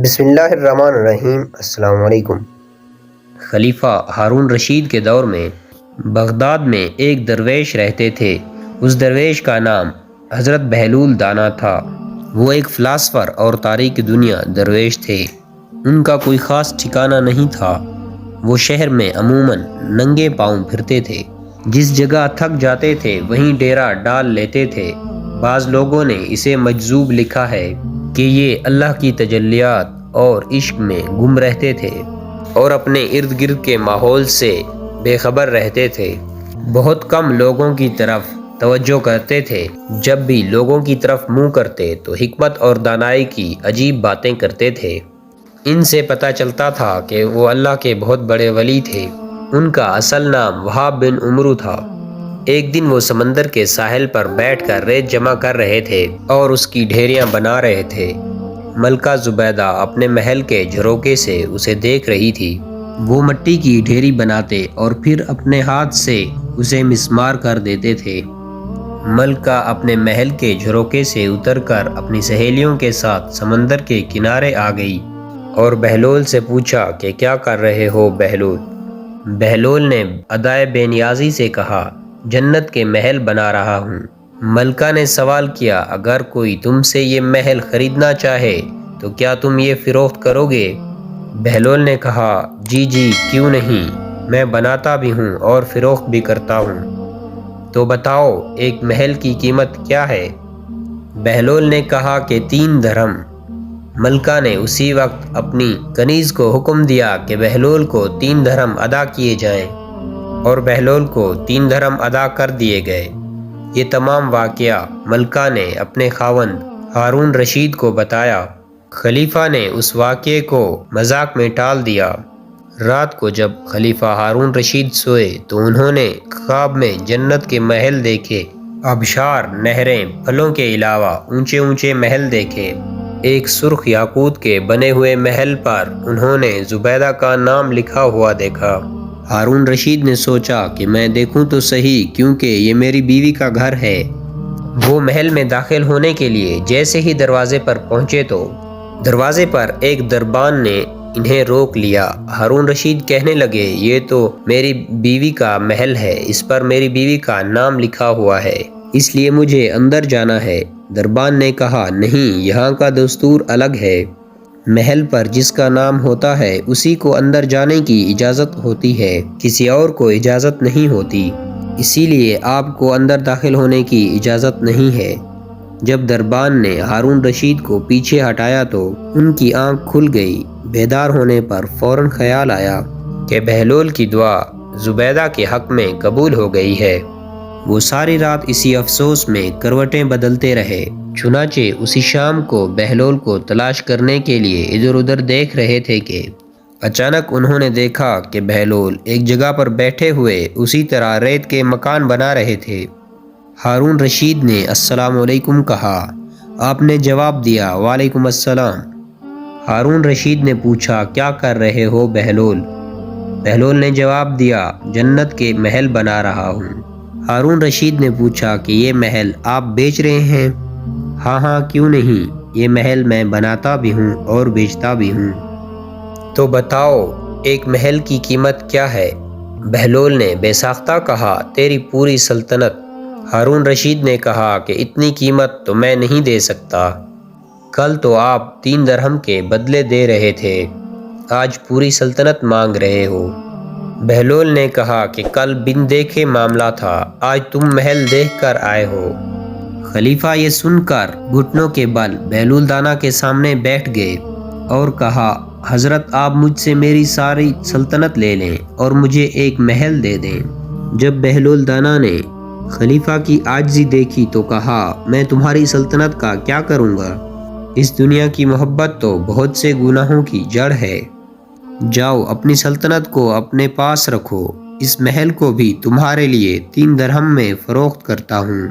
بسم اللہ الرحمن الرحیم۔ السلام علیکم۔ خلیفہ ہارون رشید کے دور میں بغداد میں ایک درویش رہتے تھے۔ اس درویش کا نام حضرت بہلول دانا تھا۔ وہ ایک فلاسفر اور تاریک دنیا درویش تھے۔ ان کا کوئی خاص ٹھکانہ نہیں تھا۔ وہ شہر میں عموماً ننگے پاؤں پھرتے تھے۔ جس جگہ تھک جاتے تھے وہیں ڈیرا ڈال لیتے تھے۔ بعض لوگوں نے اسے مجذوب لکھا ہے کہ یہ اللہ کی تجلیات اور عشق میں گم رہتے تھے اور اپنے ارد گرد کے ماحول سے بے خبر رہتے تھے۔ بہت کم لوگوں کی طرف توجہ کرتے تھے۔ جب بھی لوگوں کی طرف منہ کرتے تو حکمت اور دانائی کی عجیب باتیں کرتے تھے۔ ان سے پتہ چلتا تھا کہ وہ اللہ کے بہت بڑے ولی تھے۔ ان کا اصل نام وہاب بن عمرو تھا۔ ایک دن وہ سمندر کے ساحل پر بیٹھ کر ریت جمع کر رہے تھے اور اس کی ڈھیریاں بنا رہے تھے۔ ملکہ زبیدہ اپنے محل کے جھروکے سے اسے دیکھ رہی تھی۔ وہ مٹی کی ڈھیری بناتے اور پھر اپنے ہاتھ سے اسے مسمار کر دیتے تھے۔ ملکہ اپنے محل کے جھروکے سے اتر کر اپنی سہیلیوں کے ساتھ سمندر کے کنارے آ گئی اور بہلول سے پوچھا کہ کیا کر رہے ہو بہلول؟ بہلول نے ادائے بے نیازی سے کہا، جنت کے محل بنا رہا ہوں۔ ملکہ نے سوال کیا، اگر کوئی تم سے یہ محل خریدنا چاہے تو کیا تم یہ فروخت کرو گے؟ بہلول نے کہا، جی کیوں نہیں، میں بناتا بھی ہوں اور فروخت بھی کرتا ہوں۔ تو بتاؤ ایک محل کی قیمت کیا ہے؟ بہلول نے کہا کہ 3 درہم۔ ملکہ نے اسی وقت اپنی کنیز کو حکم دیا کہ بہلول کو 3 درہم ادا کیے جائیں اور بہلول کو 3 درہم ادا کر دیے گئے۔ یہ تمام واقعہ ملکہ نے اپنے خاوند ہارون رشید کو بتایا۔ خلیفہ نے اس واقعے کو مذاق میں ٹال دیا۔ رات کو جب خلیفہ ہارون رشید سوئے تو انہوں نے خواب میں جنت کے محل دیکھے۔ آبشار، نہریں، پھلوں کے علاوہ اونچے اونچے محل دیکھے۔ ایک سرخ یاقوت کے بنے ہوئے محل پر انہوں نے زبیدہ کا نام لکھا ہوا دیکھا۔ ہارون رشید نے سوچا کہ میں دیکھوں تو صحیح، کیونکہ یہ میری بیوی کا گھر ہے۔ وہ محل میں داخل ہونے کے لیے جیسے ہی دروازے پر پہنچے تو دروازے پر ایک دربان نے انہیں روک لیا۔ ہارون رشید کہنے لگے، یہ تو میری بیوی کا محل ہے، اس پر میری بیوی کا نام لکھا ہوا ہے، اس لیے مجھے اندر جانا ہے۔ دربان نے کہا، نہیں، یہاں کا دستور الگ ہے۔ محل پر جس کا نام ہوتا ہے اسی کو اندر جانے کی اجازت ہوتی ہے، کسی اور کو اجازت نہیں ہوتی، اسی لیے آپ کو اندر داخل ہونے کی اجازت نہیں ہے۔ جب دربان نے ہارون رشید کو پیچھے ہٹایا تو ان کی آنکھ کھل گئی۔ بیدار ہونے پر فوراً خیال آیا کہ بہلول کی دعا زبیدہ کے حق میں قبول ہو گئی ہے۔ وہ ساری رات اسی افسوس میں کروٹیں بدلتے رہے۔ چنانچہ اسی شام کو بہلول کو تلاش کرنے کے لیے ادھر ادھر دیکھ رہے تھے کہ اچانک انہوں نے دیکھا کہ بہلول ایک جگہ پر بیٹھے ہوئے اسی طرح ریت کے مکان بنا رہے تھے۔ ہارون رشید نے السلام علیکم کہا۔ آپ نے جواب دیا، وعلیکم السلام۔ ہارون رشید نے پوچھا، کیا کر رہے ہو بہلول؟ بہلول نے جواب دیا، جنت کے محل بنا رہا ہوں۔ ہارون رشید نے پوچھا کہ یہ محل آپ بیچ رہے ہیں؟ ہاں کیوں نہیں، یہ محل میں بناتا بھی ہوں اور بیچتا بھی ہوں۔ تو بتاؤ ایک محل کی قیمت کیا ہے؟ بہلول نے بے ساختہ کہا، تیری پوری سلطنت۔ ہارون رشید نے کہا کہ اتنی قیمت تو میں نہیں دے سکتا۔ کل تو آپ 3 درہم کے بدلے دے رہے تھے، آج پوری سلطنت مانگ رہے ہو۔ بہلول نے کہا کہ کل بن دیکھے معاملہ تھا، آج تم محل دیکھ کر آئے ہو۔ خلیفہ یہ سن کر گھٹنوں کے بل بہلول دانا کے سامنے بیٹھ گئے اور کہا، حضرت آپ مجھ سے میری ساری سلطنت لے لیں اور مجھے ایک محل دے دیں۔ جب بہلول دانا نے خلیفہ کی عاجزی دیکھی تو کہا، میں تمہاری سلطنت کا کیا کروں گا؟ اس دنیا کی محبت تو بہت سے گناہوں کی جڑ ہے۔ جاؤ اپنی سلطنت کو اپنے پاس رکھو، اس محل کو بھی تمہارے لیے 3 درہم میں فروخت کرتا ہوں۔